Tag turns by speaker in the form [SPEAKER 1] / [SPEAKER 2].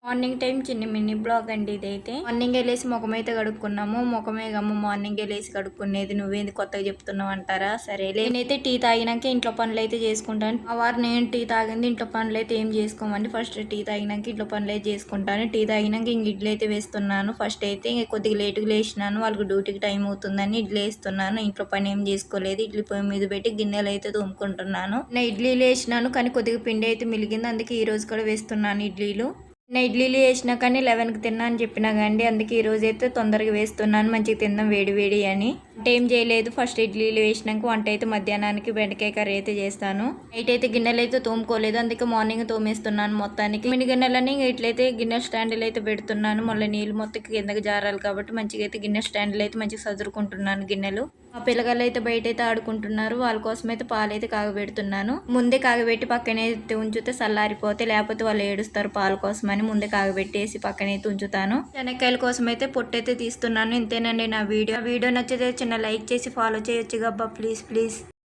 [SPEAKER 1] Morning time చిన్ని మిన్ని blog అండి ఇదైతే. మార్నింగ్ వెళ్ళేసి ముఖం అయితే కడుక్కున్నాము. ముఖమే గమ్మ మార్నింగ్ వెళ్ళేసి కడుక్కునేది, నువ్వేంది కొత్తగా చెప్తున్నావు అంటారా? సరేలే, నేనైతే టీ తాగినాక ఇంట్లో పనులు అయితే చేసుకుంటాను. ఆ వారు నేను టీ తాగింది, ఇంట్లో పనులు అయితే ఏం చేసుకోమండి. ఫస్ట్ టీ తాగినాక ఇంట్లో పనులు అయితే చేసుకుంటాను. టీ తాగినాక ఇంక ఇడ్లీ అయితే వేస్తున్నాను. ఫస్ట్ అయితే ఇంక కొద్దిగా లేటుగా లేచినాను, వాళ్ళకి డ్యూటీకి టైం అవుతుందని ఇడ్లీ వేస్తున్నాను. ఇంట్లో పని ఏం చేసుకోలేదు. ఇడ్లీ పొయ్యి మీద పెట్టి గిన్నెలు అయితే తోముకుంటున్నాను. నేను ఇడ్లీలు వేసినాను కానీ కొద్దిగా పిండి అయితే మిలిగింది, అందుకే ఈ రోజు కూడా వేస్తున్నాను ఇడ్లీలు. నేను ఇడ్లీలు వేసినా కానీ 11కి తిన్నా అని చెప్పినా కానీ, అందుకే ఈరోజు అయితే తొందరగా వేస్తున్నాను, మంచిగా తిందాం వేడి వేడి అని. వంట ఏం చేయలేదు, ఫస్ట్ ఇడ్లీలు వేసినాక వంట అయితే మధ్యాహ్నానికి బెండకాయ కర్రీ అయితే చేస్తాను. నైట్ అయితే గిన్నెలు అయితే తోముకోలేదు, అందుకే మార్నింగ్ తోమేస్తున్నాను మొత్తానికి. మిని గిన్నెలని ఇట్లయితే గిన్నె స్టాండ్లు అయితే పెడుతున్నాను. మళ్ళీ నీళ్ళు మొత్తం కిందకి జారాలి కాబట్టి మంచిగా అయితే గిన్నె స్టాండ్లు అయితే మంచిగా సదురుకుంటున్నాను గిన్నెలు. మా పిల్లగాళ్ళు అయితే బయట అయితే ఆడుకుంటున్నారు, వాళ్ళ కోసం అయితే పాలు అయితే కాగబెడుతున్నాను. ముందే కాగబెట్టి పక్కనే ఉంచితే చల్లారిపోతే, లేకపోతే వాళ్ళు ఏడుస్తారు పాల కోసం అని ముందే కాగబెట్టేసి పక్కనైతే ఉంచుతాను. శనక్కాయల కోసం అయితే పొట్టయితే తీస్తున్నాను. ఇంతేనండి నా వీడియో నచ్చితే చిన్న లైక్ చేసి ఫాలో చేయొచ్చు గబ్బా, ప్లీజ్.